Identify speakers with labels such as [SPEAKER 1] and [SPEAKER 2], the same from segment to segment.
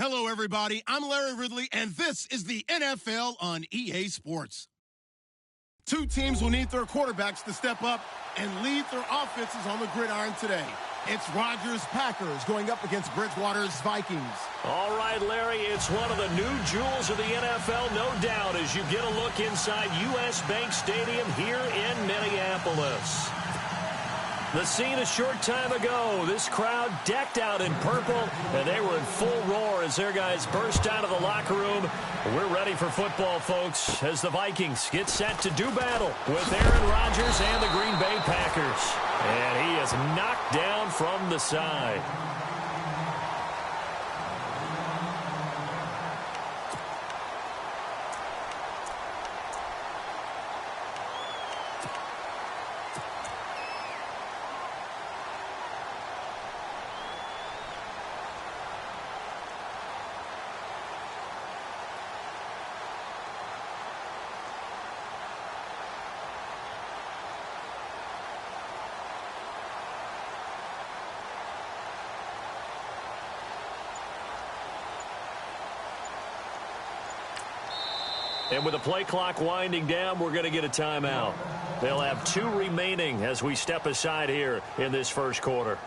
[SPEAKER 1] Hello, everybody. I'm Larry Ridley, and this is the NFL on EA Sports. Two teams will need their quarterbacks to step up and lead their offenses on the gridiron today. It's Rodgers' Packers going up against Bridgewater's Vikings.
[SPEAKER 2] All right, Larry, it's one of the new jewels of the NFL, no doubt, as you get a look inside U.S. Bank Stadium here in Minneapolis. The scene a short time ago, this crowd decked out in purple, and they were in full roar as their guys burst out of the locker room. We're ready for football, folks, as the Vikings get set to do battle with Aaron Rodgers and the Green Bay Packers. And he is knocked down from the side. And with the play clock winding down, we're going to get a timeout. They'll have 2 remaining as we step aside here in this first quarter.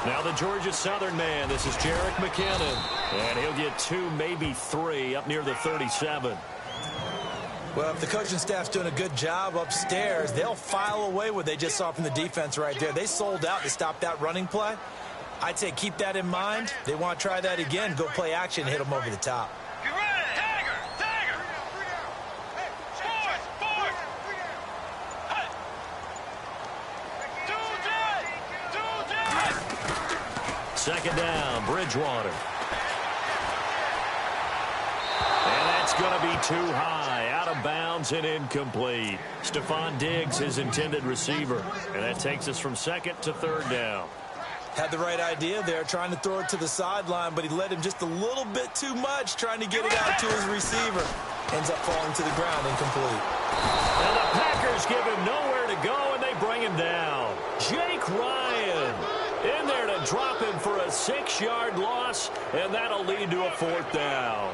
[SPEAKER 2] Now the Georgia Southern man, this is Jerick McKinnon. And he'll get 2, maybe 3, up near the 37.
[SPEAKER 3] Well, if the coaching staff's doing a good job upstairs, they'll file away what they just saw from the defense right there. They sold out to stop that running play. I'd say keep that in mind. They want to try that again, go play action, hit them over the top.
[SPEAKER 2] Second down, Bridgewater. And that's going to be too high, out of bounds and incomplete. Stephon Diggs, his intended receiver. And that takes us from second to third down.
[SPEAKER 3] Had the right idea there, trying to throw it to the sideline, but he led him just a little bit too much, trying to get it out to his receiver. Ends up falling to the ground, incomplete.
[SPEAKER 2] And the Packers give him nowhere to go, and they bring him down. Jake Ryan in there to drop him for a 6-yard loss, and that'll lead to a 4th down.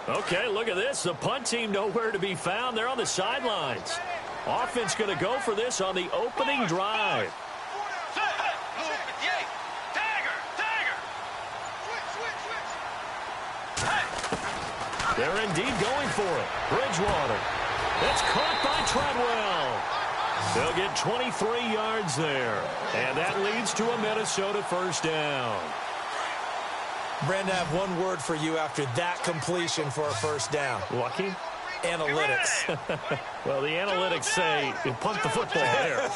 [SPEAKER 2] Okay, look at this. The punt team nowhere to be found. They're on the sidelines. Offense going to go for this on the opening drive. They're indeed going for it. Bridgewater. It's caught by Treadwell. They'll get 23 yards there. And that leads to a Minnesota 1st down.
[SPEAKER 3] Brandon, I have one word for you after that completion for a 1st down.
[SPEAKER 2] Lucky?
[SPEAKER 3] Analytics.
[SPEAKER 2] Well, the analytics say punt the football there.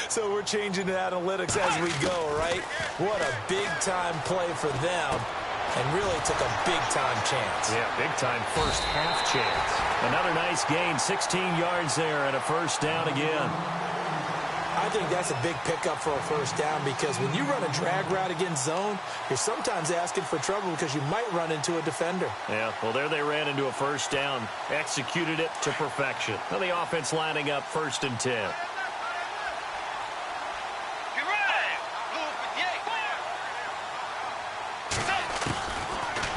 [SPEAKER 3] So we're changing to analytics as we go, right? What a big-time play for them. And really took a big-time chance.
[SPEAKER 2] Yeah, big-time first half chance. Another nice gain, 16 yards there and a 1st down again.
[SPEAKER 3] I think that's a big pickup for a 1st down because when you run a drag route against zone, you're sometimes asking for trouble because you might run into a defender.
[SPEAKER 2] Yeah, well, there they ran into a 1st down, executed it to perfection. Now the offense lining up 1st and 10.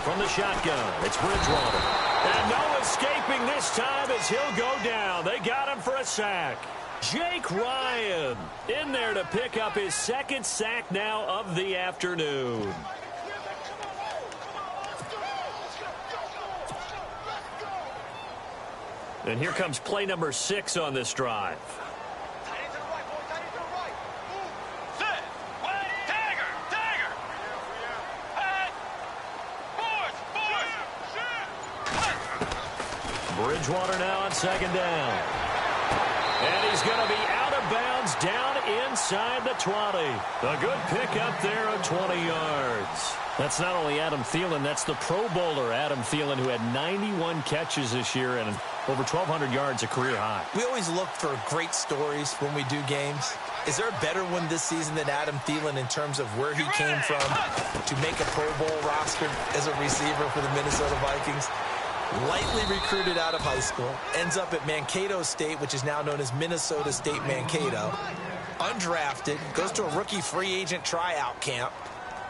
[SPEAKER 2] From the shotgun, it's Bridgewater. And no escaping this time as he'll go down. They got him for a sack. Jake Ryan in there to pick up his 2nd sack now of the afternoon. And here comes play number 6 on this drive. Bridgewater now on 2nd down. And he's going to be out of of bounds down inside the 20. A good pickup there of 20 yards. That's not only Adam Thielen, that's the Pro Bowler Adam Thielen, who had 91 catches this year and over 1,200 yards, a career high.
[SPEAKER 3] We always look for great stories when we do games. Is there a better one this season than Adam Thielen in terms of where he came from to make a Pro Bowl roster as a receiver for the Minnesota Vikings? Lightly recruited out of high school, ends up at Mankato State, which is now known as Minnesota State Mankato. Undrafted, goes to a rookie free agent tryout camp,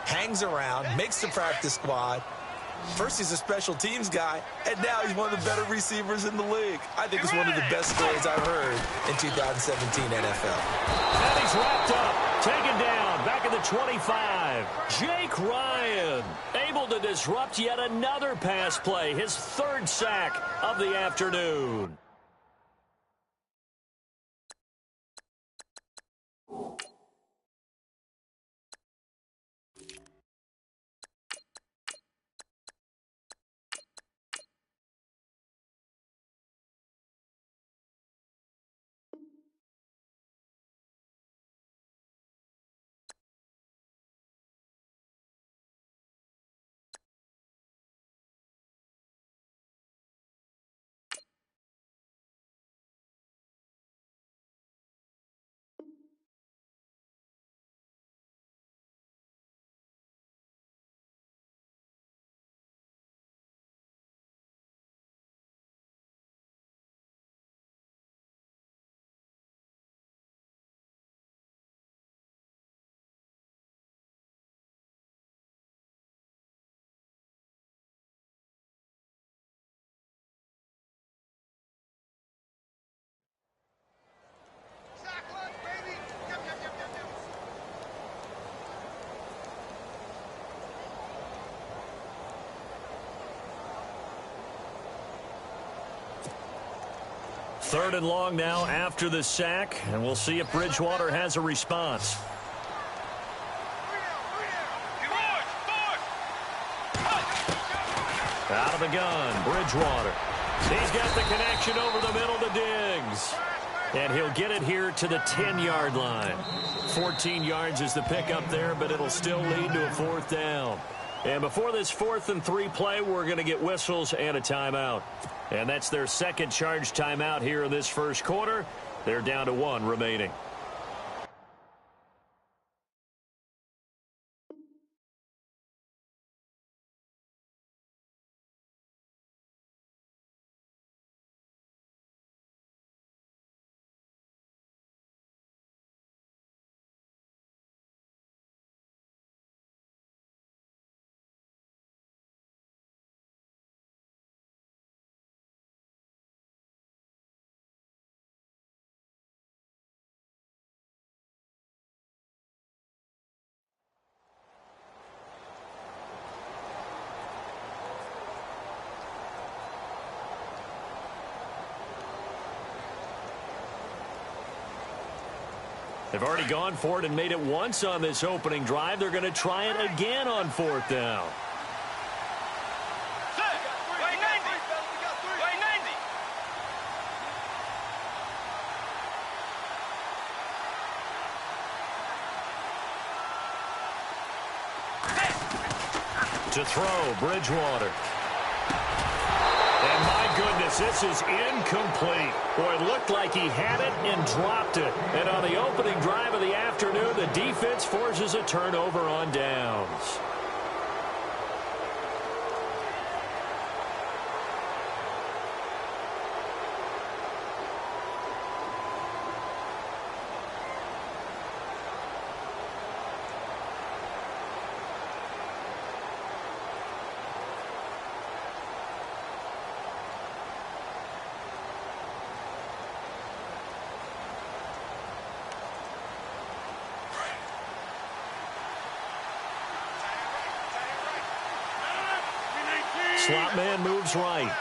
[SPEAKER 3] hangs around, makes the practice squad. First he's a special teams guy, and now he's one of the better receivers in the league. I think it's one of the best stories I've heard in 2017 NFL.
[SPEAKER 2] And he's wrapped up, taken down, back at the 25. Jake Ryan able to disrupt yet another pass play, his third sack of the afternoon. Third and long now after the sack, and we'll see if Bridgewater has a response. Out of the gun, Bridgewater. He's got the connection over the middle to Diggs. And he'll get it here to the 10-yard line. 14 yards is the pickup there, but it'll still lead to a fourth down. And before this 4th and 3 play, we're going to get whistles and a timeout. And that's their second charge timeout here in this first quarter. They're down to 1 remaining. They've already gone for it and made it once on this opening drive. They're going to try it again on 4th down. To throw, Bridgewater. And my goodness, this is incomplete. Boy, it looked like he had it and dropped it. And on the opening drive of the afternoon, the defense forces a turnover on downs. Slot man moves right.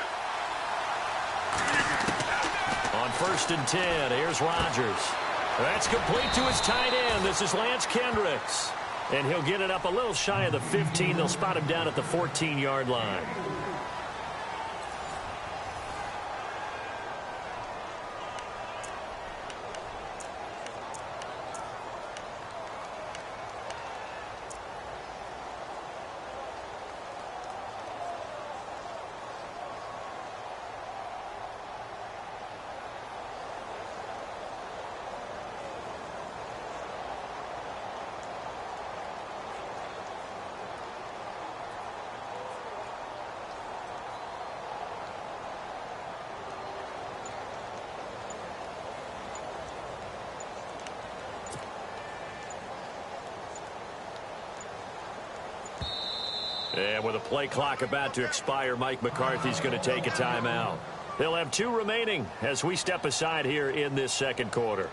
[SPEAKER 2] On 1st and 10, here's Rodgers. That's complete to his tight end. This is Lance Kendricks. And he'll get it up a little shy of the 15. They'll spot him down at the 14-yard line. And with a play clock about to expire, Mike McCarthy's going to take a timeout. They'll have 2 remaining as we step aside here in this second quarter.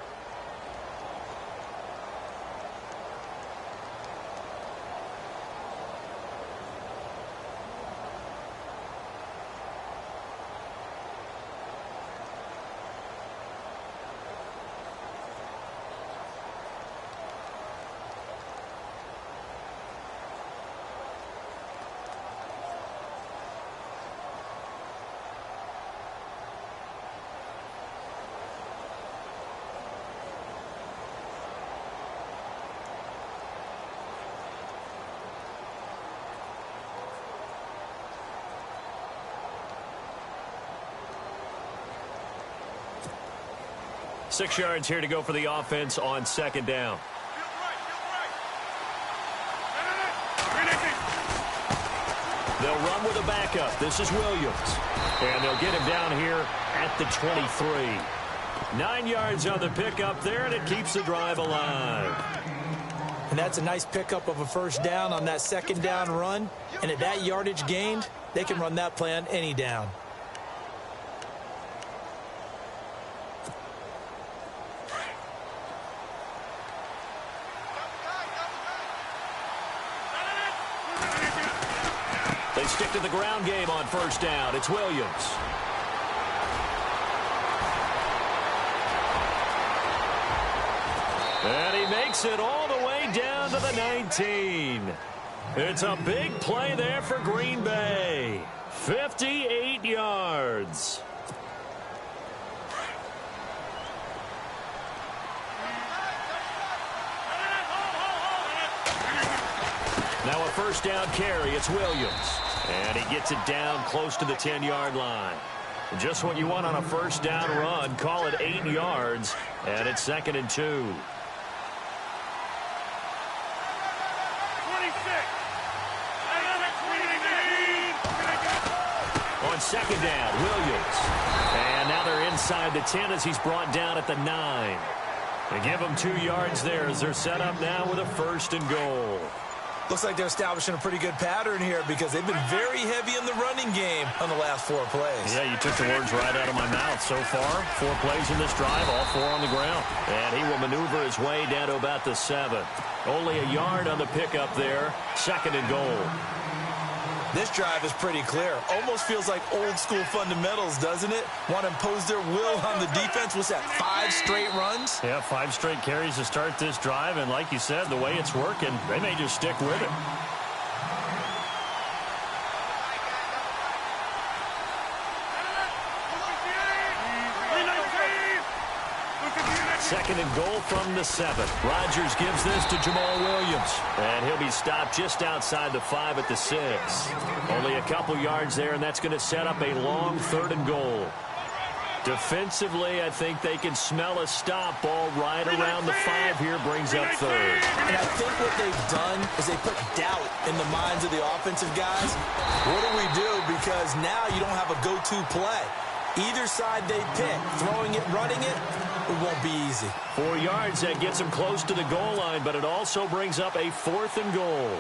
[SPEAKER 2] Six yards here to go for the offense on second down. They'll run with a backup. This is Williams. And they'll get him down here at the 23. 9 yards on the pickup there, and it keeps the drive alive.
[SPEAKER 3] And that's a nice pickup of a first down on that second down run. And at that yardage gained, they can run that play on any down.
[SPEAKER 2] They stick to the ground game on first down. It's Williams. And he makes it all the way down to the 19. It's a big play there for Green Bay. 58 yards. Now a first down carry. It's Williams. And he gets it down close to the 10-yard line. Just what you want on a first down run. Call it 8 yards. And it's 2nd and 2.
[SPEAKER 4] 26.
[SPEAKER 2] On second down, Williams. And now they're inside the 10 as he's brought down at the 9. They give him 2 yards there as they're set up now with a 1st and goal.
[SPEAKER 3] Looks like they're establishing a pretty good pattern here because they've been very heavy in the running game on the last 4 plays.
[SPEAKER 2] Yeah, you took the words right out of my mouth. So far, 4 plays in this drive, all 4 on the ground. And he will maneuver his way down to about the 7. Only a yard on the pickup there. 2nd and goal.
[SPEAKER 3] This drive is pretty clear. Almost feels like old school fundamentals, doesn't it? Want to impose their will on the defense. What's that, 5 straight runs?
[SPEAKER 2] Yeah, 5 straight carries to start this drive. And like you said, the way it's working, they may just stick with it. Second and goal from the 7. Rodgers gives this to Jamal Williams. And he'll be stopped just outside the 5 at the 6. Only a couple yards there, and that's going to set up a long 3rd and goal. Defensively, I think they can smell a stop ball right around the 5 here, brings up 3rd.
[SPEAKER 3] And I think what they've done is they put doubt in the minds of the offensive guys. What do we do? Because now you don't have a go-to play. Either side they pick, throwing it, running it, it won't be easy.
[SPEAKER 2] 4 yards, that gets him close to the goal line, but it also brings up a 4th and goal.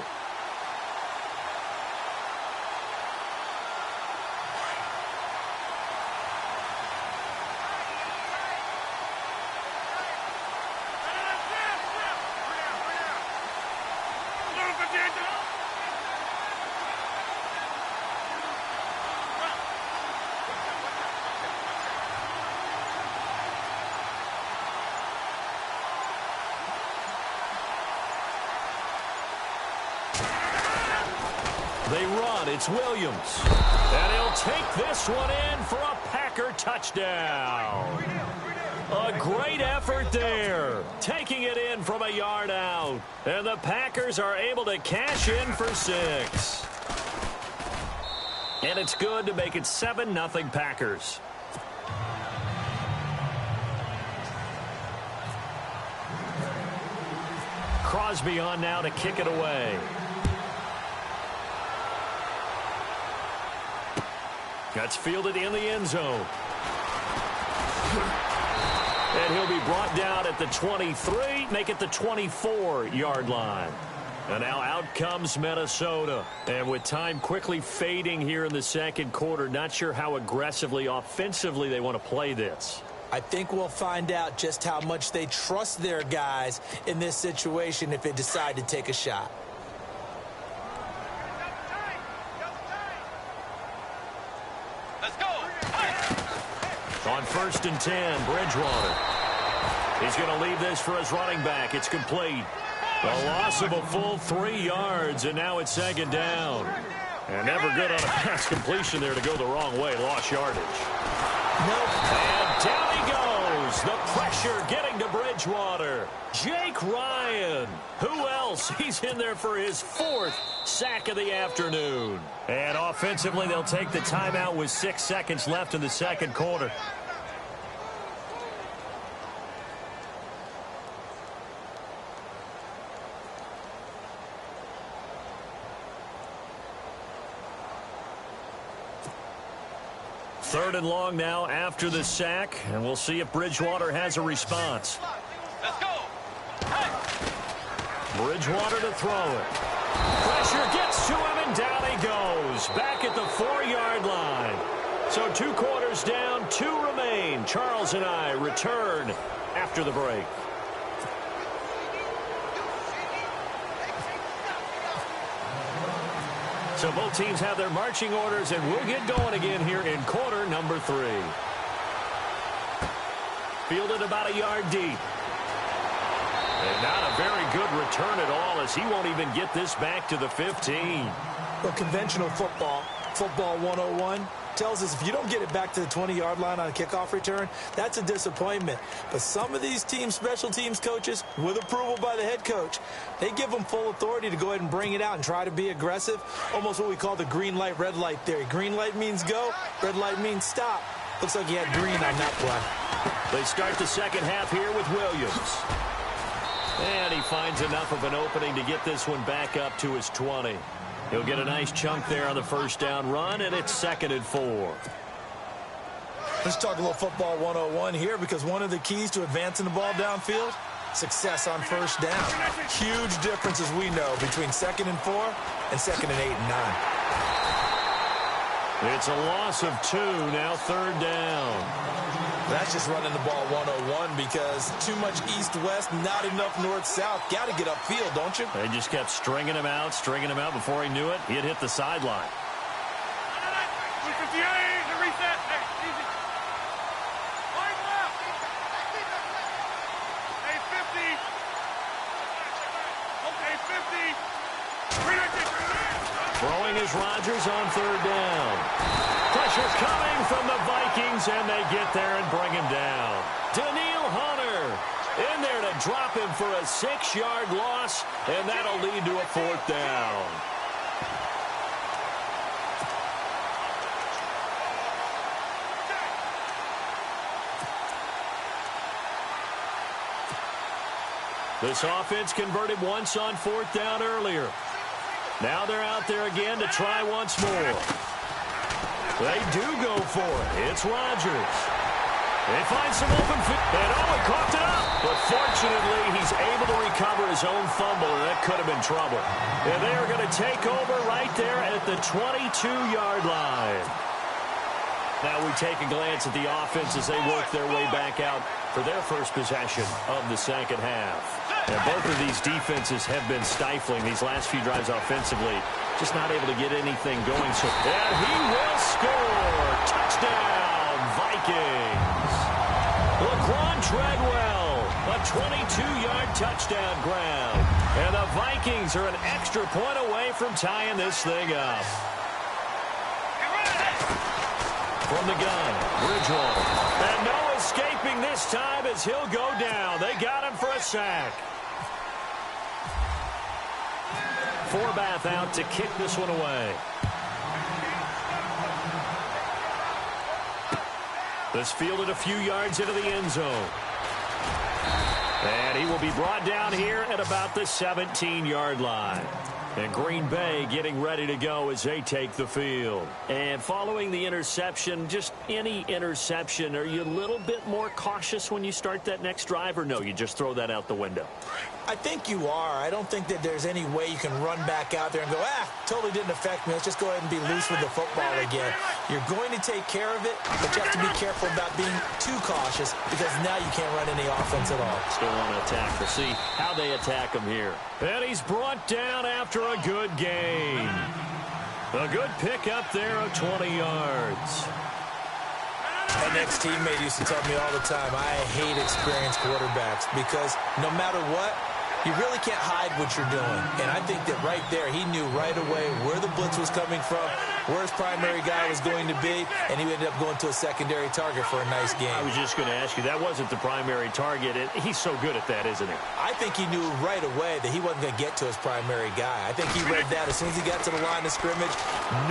[SPEAKER 2] They run. It's Williams. And he'll take this one in for a Packer touchdown. A great effort there. Taking it in from a yard out. And the Packers are able to cash in for 6. And it's good to make it 7-0 Packers. Crosby on now to kick it away. That's fielded in the end zone. And he'll be brought down at the 23, make it the 24-yard line. And now out comes Minnesota. And with time quickly fading here in the second quarter, not sure how aggressively, offensively they want to play this.
[SPEAKER 3] I think we'll find out just how much they trust their guys in this situation if they decide to take a shot.
[SPEAKER 4] Let's go.
[SPEAKER 2] On 1st and 10, Bridgewater. He's going to leave this for his running back. It's complete. A loss of a full 3 yards, and now it's 2nd down. And never good on a pass completion there to go the wrong way. Lost yardage.
[SPEAKER 3] Nope.
[SPEAKER 2] And down he goes. The pressure getting to Bridgewater. Jake Ryan. Who else? He's in there for his 4th sack of the afternoon. And offensively, they'll take the timeout with 6 seconds left in the second quarter. Third and long now after the sack, and we'll see if Bridgewater has a response.
[SPEAKER 4] Let's go. Hey.
[SPEAKER 2] Bridgewater to throw it. Pressure gets to him, and down he goes. Back at the 4-yard line. So 2 quarters down, 2 remain. Charles and I return after the break. So both teams have their marching orders, and we'll get going again here in quarter number 3. Fielded about a yard deep. And not a very good return at all, as he won't even get this back to the 15.
[SPEAKER 3] Well, conventional football 101, tells us if you don't get it back to the 20-yard line on a kickoff return, that's a disappointment. But some of these teams, special teams coaches, with approval by the head coach, they give them full authority to go ahead and bring it out and try to be aggressive, almost what we call the green light, red light theory. Green light means go, red light means stop. Looks like he had green on that play.
[SPEAKER 2] They start the second half here with Williams. And he finds enough of an opening to get this one back up to his 20. He'll get a nice chunk there on the first down run, and it's 2nd and 4.
[SPEAKER 3] Let's talk a little football 101 here, because one of the keys to advancing the ball downfield, success on first down. Huge difference, as we know, between 2nd and 4 and 2nd and 8 and 9.
[SPEAKER 2] It's a loss of 2, now 3rd down.
[SPEAKER 3] That's just running the ball 101, because too much east-west, not enough north-south. Got to get upfield, don't you?
[SPEAKER 2] They just kept stringing him out. Before he knew it, he'd hit the sideline.
[SPEAKER 4] 58, the reset. Hey, easy. Line left. Hey, 50. Okay, 50.
[SPEAKER 2] Throwing is Rodgers on 3rd down. Pressure coming from the Vikings, and they get there and bring him down. Daniil Hunter in there to drop him for a 6-yard loss, and that'll lead to a 4th down. This offense converted once on 4th down earlier. Now they're out there again to try once more. They do go for it. It's Rodgers. They find some open field. And he coughed it up. But fortunately, he's able to recover his own fumble, and that could have been trouble. And they are going to take over right there at the 22-yard line. Now we take a glance at the offense as they work their way back out for their first possession of the second half. And both of these defenses have been stifling these last few drives offensively. Just not able to get anything going. So, and he will score. Touchdown, Vikings. Laquan Treadwell, a 22-yard touchdown grab. And the Vikings are an extra point away from tying this thing up. From the gun, Bridgewater. And no escaping this time as he'll go down. They got him for a sack. Forbath out to kick this one away. This fielded a few yards into the end zone. And he will be brought down here at about the 17-yard line. And Green Bay getting ready to go as they take the field. And following the interception, just any interception, are you a little bit more cautious when you start that next drive, or no, you just throw that out the window?
[SPEAKER 3] I think you are. I don't think that there's any way you can run back out there and go, totally didn't affect me. Let's just go ahead and be loose with the football again. You're going to take care of it, but you have to be careful about being too cautious because now you can't run any offense at all.
[SPEAKER 2] Still want to attack. We'll see how they attack him here. And he's brought down after a good gain. A good pick up there of 20 yards.
[SPEAKER 3] My next teammate used to tell me all the time, I hate experienced quarterbacks because no matter what, you really can't hide what you're doing. And I think that right there, he knew right away where the blitz was coming from, where his primary guy was going to be, and he ended up going to a secondary target for a nice game.
[SPEAKER 2] I was just going to ask you, that wasn't the primary target. He's so good at that, isn't he?
[SPEAKER 3] I think he knew right away that he wasn't going to get to his primary guy. I think he read that as soon as he got to the line of scrimmage,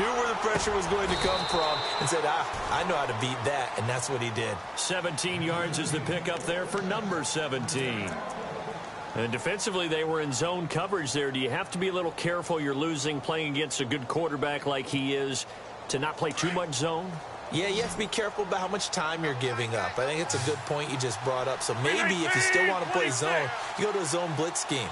[SPEAKER 3] knew where the pressure was going to come from, and said, I know how to beat that, and that's what he did.
[SPEAKER 2] 17 yards is the pickup there for number 17. And defensively, they were in zone coverage there. Do you have to be a little careful you're losing playing against a good quarterback like he is to not play too much zone?
[SPEAKER 3] Yeah, you have to be careful about how much time you're giving up. I think it's a good point you just brought up. So maybe if you still want to play zone, you go to a zone blitz scheme.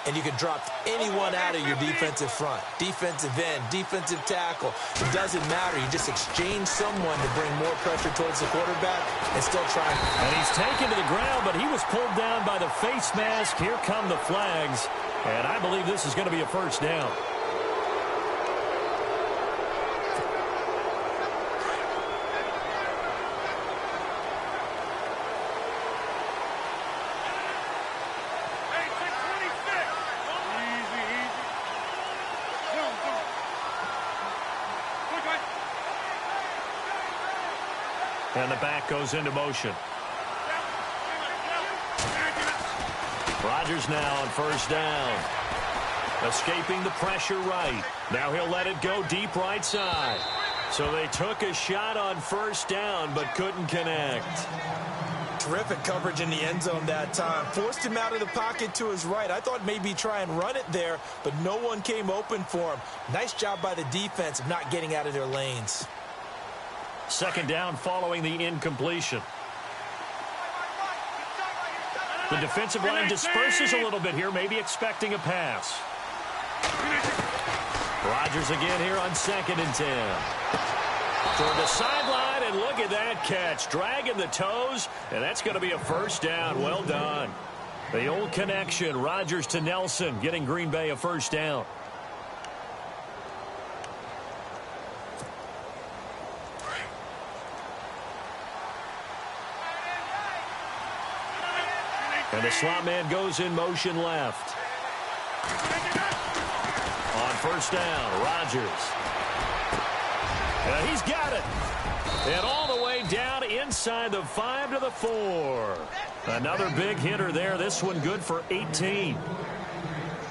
[SPEAKER 3] And you can drop anyone out of your defensive front, defensive end, defensive tackle. It doesn't matter. You just exchange someone to bring more pressure towards the quarterback and still try.
[SPEAKER 2] And he's taken to the ground, but he was pulled down by the face mask. Here come the flags. And I believe this is going to be a first down. And the back goes into motion. Rodgers now on first down. Escaping the pressure right. Now he'll let it go deep right side. So they took a shot on first down but couldn't connect.
[SPEAKER 3] Terrific coverage in the end zone that time. Forced him out of the pocket to his right. I thought maybe try and run it there, but no one came open for him. Nice job by the defense of not getting out of their lanes.
[SPEAKER 2] Second down following the incompletion. The defensive line disperses a little bit here, maybe expecting a pass. Rodgers again here on 2nd and 10. Toward the sideline, and look at that catch. Dragging the toes, and that's going to be a first down. Well done. The old connection, Rodgers to Nelson, getting Green Bay a first down. And the slot man goes in motion left. On first down, Rodgers. And he's got it. And all the way down inside the 5 to the 4. Another big hitter there. This one good for 18.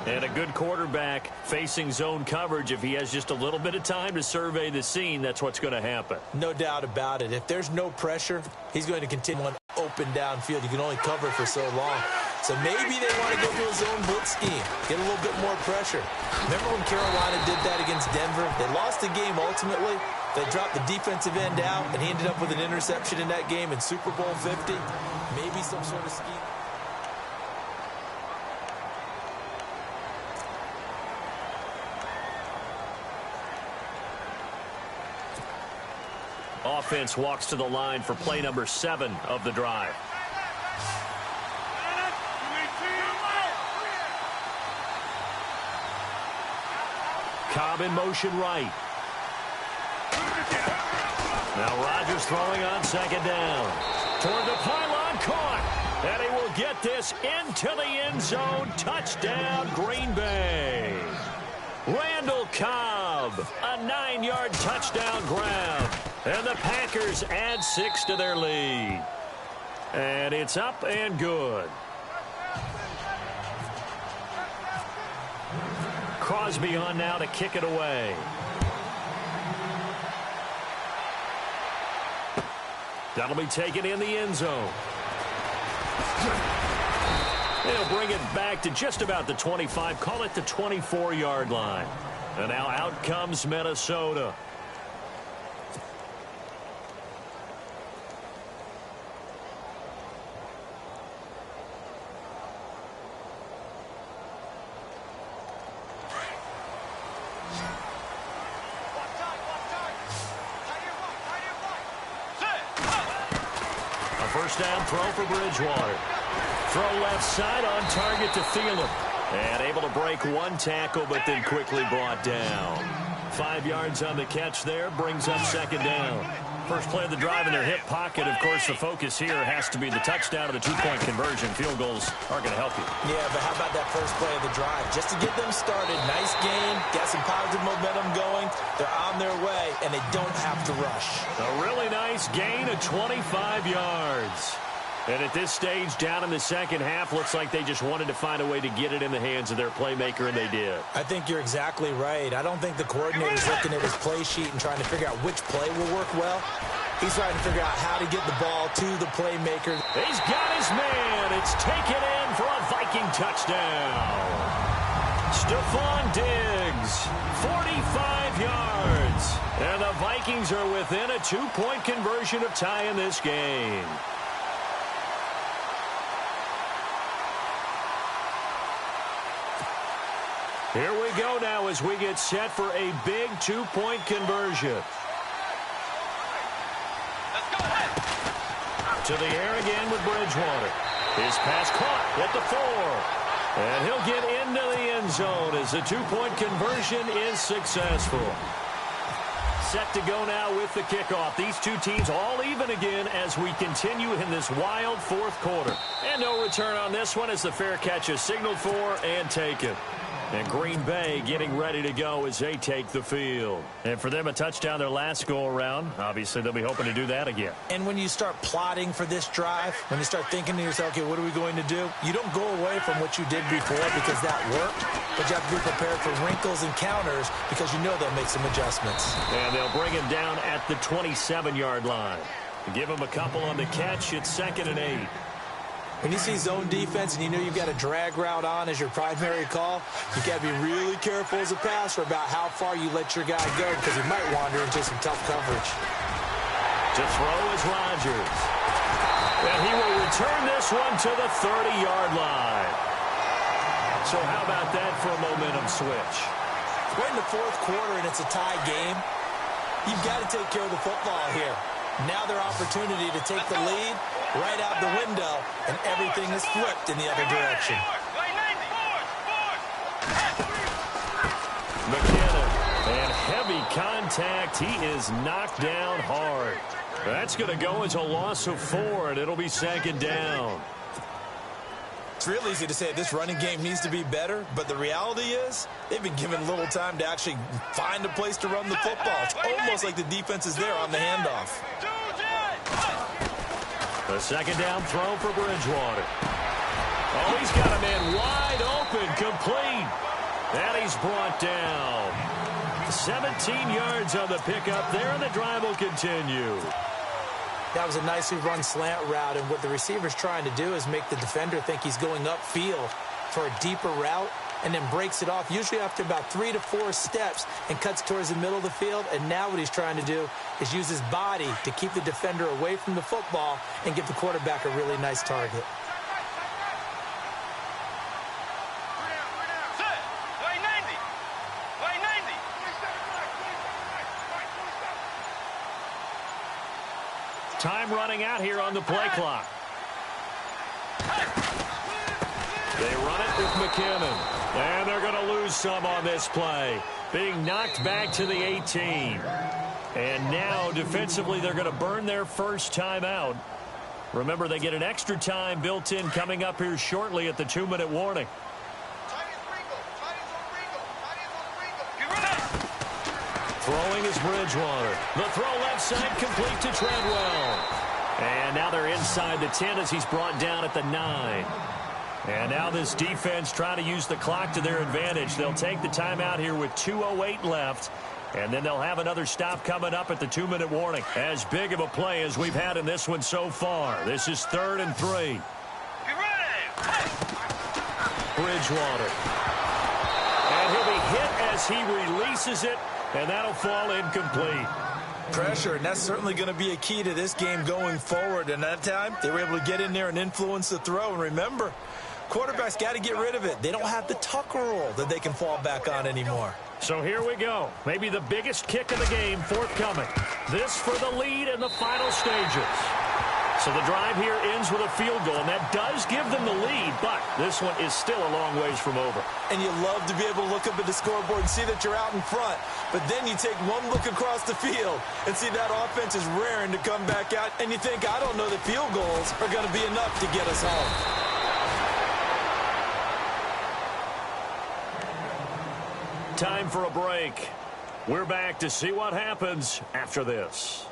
[SPEAKER 2] And a good quarterback facing zone coverage. If he has just a little bit of time to survey the scene, that's what's going to happen.
[SPEAKER 3] No doubt about it. If there's no pressure, he's going to continue on open downfield. You can only cover for so long. So maybe they want to go to a zone blitz scheme, get a little bit more pressure. Remember when Carolina did that against Denver? They lost the game ultimately. They dropped the defensive end out, and he ended up with an interception in that game in Super Bowl 50. Maybe some sort of scheme.
[SPEAKER 2] Offense walks to the line for play number 7 of the drive. Cobb in motion right. Now Rodgers throwing on 2nd down. Toward the pylon, caught. And he will get this into the end zone. Touchdown, Green Bay. Randall Cobb, a 9-yard touchdown grab. And the Packers add 6 to their lead. And it's up and good. Crosby on now to kick it away. That'll be taken in the end zone. They'll bring it back to just about the 25, call it the 24-yard line. And now out comes Minnesota. First down throw for Bridgewater. Throw left side on target to Thielen. And able to break one tackle, but then quickly brought down. 5 yards on the catch there, brings up second down. First play of the drive in their hip pocket. Of course, the focus here has to be the touchdown or the two-point conversion. Field goals aren't going to help you.
[SPEAKER 3] Yeah, but how about that first play of the drive? Just to get them started, nice gain, got some positive momentum going. They're on their way, and they don't have to rush.
[SPEAKER 2] A really nice gain of 25 yards. And at this stage, down in the second half, looks like they just wanted to find a way to get it in the hands of their playmaker, and they did. I
[SPEAKER 3] think you're exactly right. I don't think the coordinator's looking at his play sheet and trying to figure out which play will work well. He's trying to figure out how to get the ball to the playmaker.
[SPEAKER 2] He's got his man. It's taken in for a Viking touchdown. Stephon Diggs, 45 yards. And the Vikings are within a two-point conversion of tying this game. Here we go now as we get set for a big two-point conversion.
[SPEAKER 4] Let's go ahead.
[SPEAKER 2] To the air again with Bridgewater. His pass caught at the 4. And he'll get into the end zone as the two-point conversion is successful. Set to go now with the kickoff. These two teams all even again as we continue in this wild fourth quarter. And no return on this one as the fair catch is signaled for and taken. And Green Bay getting ready to go as they take the field. And for them, a touchdown their last go-around. Obviously, they'll be hoping to do that again.
[SPEAKER 3] And when you start plotting for this drive, when you start thinking to yourself, okay, what are we going to do? You don't go away from what you did before because that worked, but you have to be prepared for wrinkles and counters because you know they'll make some adjustments.
[SPEAKER 2] And they'll bring him down at the 27-yard line. Give him a couple on the catch. It's 2nd and 8.
[SPEAKER 3] When you see zone defense and you know you've got a drag route on as your primary call, you got to be really careful as a passer about how far you let your guy go because he might wander into some tough coverage.
[SPEAKER 2] To throw is Rodgers. And he will return this one to the 30-yard line. So how about that for a momentum switch?
[SPEAKER 3] We're in the fourth quarter and it's a tie game. You've got to take care of the football here. Now their opportunity to take the lead right out the window, and everything is flipped in the other direction.
[SPEAKER 2] McKinnon, and heavy contact. He is knocked down hard. That's going to go as a loss of 4, and it'll be 2nd down.
[SPEAKER 3] It's real easy to say this running game needs to be better, but the reality is they've been given little time to actually find a place to run the football. It's almost like the defense is there on the handoff.
[SPEAKER 2] The 2nd down throw for Bridgewater. Oh, he's got a man wide open, complete. And he's brought down. 17 yards on the pickup there, and the drive will continue.
[SPEAKER 3] That was a nicely run slant route, and what the receiver's trying to do is make the defender think he's going upfield for a deeper route and then breaks it off, usually after about 3 to 4 steps, and cuts towards the middle of the field. And now what he's trying to do is use his body to keep the defender away from the football and give the quarterback a really nice target.
[SPEAKER 2] Time running out here on the play clock. They run it with McKinnon. And they're going to lose some on this play. Being knocked back to the 18. And now, defensively, they're going to burn their first timeout. Remember, they get an extra time built in coming up here shortly at the 2-minute warning. Throwing is Bridgewater. The throw left side complete to Treadwell. And now they're inside the 10 as he's brought down at the 9. And now this defense trying to use the clock to their advantage. They'll take the timeout here with 2:08 left. And then they'll have another stop coming up at the 2-minute warning. As big of a play as we've had in this one so far. This is 3rd and 3. Bridgewater. And he'll be hit as he releases it. And that'll fall incomplete.
[SPEAKER 3] Pressure, and that's certainly going to be a key to this game going forward. And that time, they were able to get in there and influence the throw. And remember, quarterbacks got to get rid of it. They don't have the Tucker rule that they can fall back on anymore.
[SPEAKER 2] So here we go. Maybe the biggest kick of the game forthcoming. This for the lead in the final stages. So the drive here ends with a field goal, and that does give them the lead, but this one is still a long ways from over.
[SPEAKER 3] And you love to be able to look up at the scoreboard and see that you're out in front, but then you take one look across the field and see that offense is raring to come back out, and you think, I don't know that field goals are going to be enough to get us home.
[SPEAKER 2] Time for a break. We're back to see what happens after this.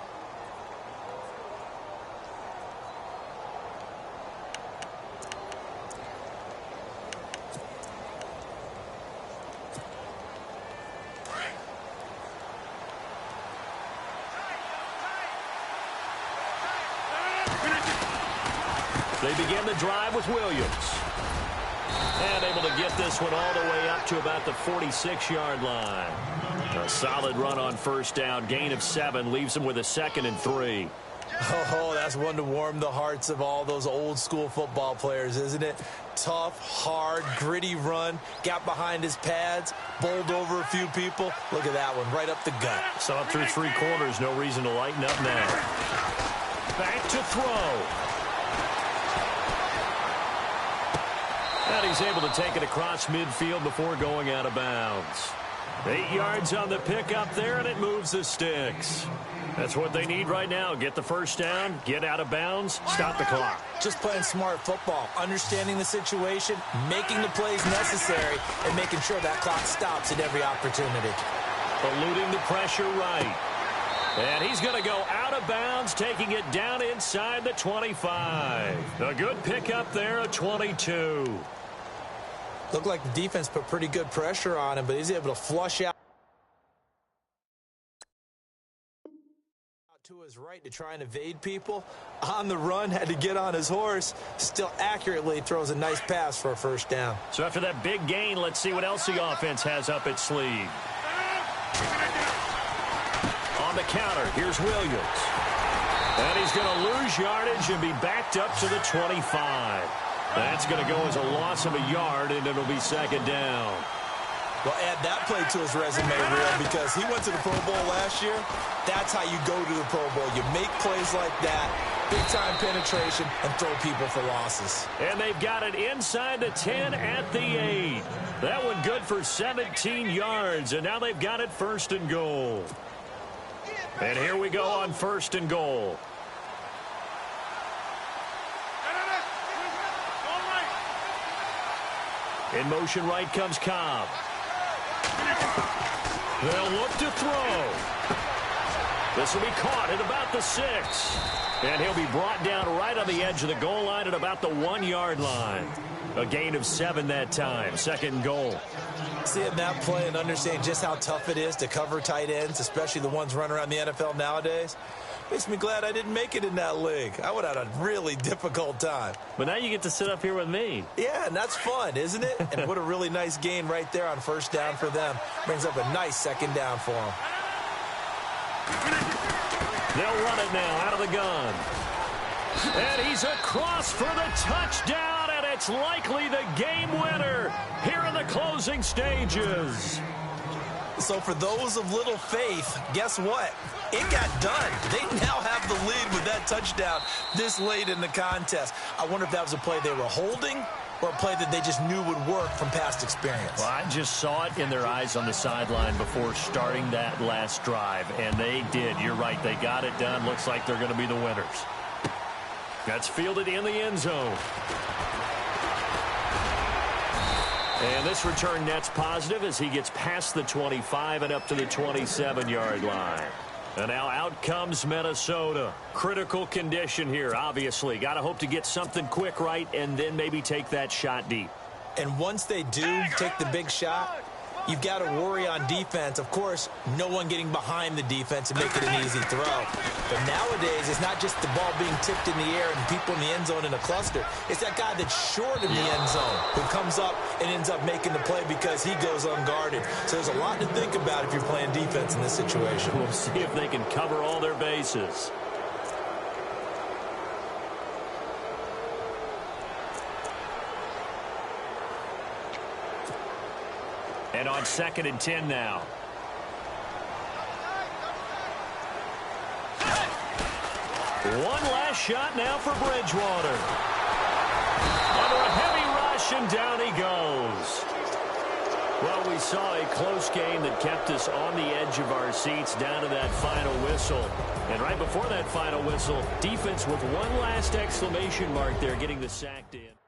[SPEAKER 2] They begin the drive with Williams. And able to get this one all the way up to about the 46-yard line. A solid run on first down. Gain of 7 leaves them with a 2nd and 3.
[SPEAKER 3] Oh, that's one to warm the hearts of all those old-school football players, isn't it? Tough, hard, gritty run. Got behind his pads, bowled over a few people. Look at that one, right up the gut.
[SPEAKER 2] Saw it through 3 quarters. No reason to lighten up now. Back to throw. And he's able to take it across midfield before going out of bounds. 8 yards on the pickup there, and it moves the sticks. That's what they need right now. Get the first down, get out of bounds, stop the clock.
[SPEAKER 3] Just playing smart football, understanding the situation, making the plays necessary, and making sure that clock stops at every opportunity.
[SPEAKER 2] Eluding the pressure right. And he's going to go out of bounds, taking it down inside the 25. A good pickup there, a 22.
[SPEAKER 3] Looked like the defense put pretty good pressure on him, but he's able to flush out to his right to try and evade people. On the run, had to get on his horse. Still accurately throws a nice pass for a first down.
[SPEAKER 2] So after that big gain, let's see what else the offense has up its sleeve. On the counter, here's Williams. And he's going to lose yardage and be backed up to the 25. That's going to go as a loss of a yard, and it'll be 2nd down.
[SPEAKER 3] Well, add that play to his resume, Real, because he went to the Pro Bowl last year. That's how you go to the Pro Bowl. You make plays like that, big-time penetration, and throw people for losses.
[SPEAKER 2] And they've got it inside the 10 at the 8. That one good for 17 yards, and now they've got it 1st and goal. And here we go on 1st and goal. In motion right comes Cobb. They'll look to throw. This will be caught at about the 6. And he'll be brought down right on the edge of the goal line at about the 1-yard line. A gain of 7 that time. 2nd and goal.
[SPEAKER 3] Seeing that play and understanding just how tough it is to cover tight ends, especially the ones running around the NFL nowadays, makes me glad I didn't make it in that league. I would have had a really difficult time.
[SPEAKER 2] But now you get to sit up here with me.
[SPEAKER 3] Yeah, and that's fun, isn't it? And what a really nice gain right there on first down for them. Brings up a nice 2nd down for them.
[SPEAKER 2] They'll run it now out of the gun. And he's across for the touchdown, and it's likely the game winner here in the closing stages.
[SPEAKER 3] So for those of little faith, guess what? It got done. They now have the lead with that touchdown this late in the contest. I wonder if that was a play they were holding or a play that they just knew would work from past experience.
[SPEAKER 2] Well, I just saw it in their eyes on the sideline before starting that last drive, and they did. You're right. They got it done. Looks like they're going to be the winners. That's fielded in the end zone. And this return net's positive as he gets past the 25 and up to the 27-yard line. And now out comes Minnesota. Critical condition here, obviously. Got to hope to get something quick right and then maybe take that shot deep.
[SPEAKER 3] And once they do take the big shot, you've got to worry on defense. Of course, no one getting behind the defense and making an easy throw. But nowadays, it's not just the ball being tipped in the air and people in the end zone in a cluster. It's that guy that's short in the end zone who comes up and ends up making the play because he goes unguarded. So there's a lot to think about if you're playing defense in this situation.
[SPEAKER 2] We'll see if they can cover all their bases. And on 2nd and 10 now. One last shot now for Bridgewater. Under a heavy rush, and down he goes. Well, we saw a close game that kept us on the edge of our seats down to that final whistle. And right before that final whistle, defense with one last exclamation mark there, getting the sack in.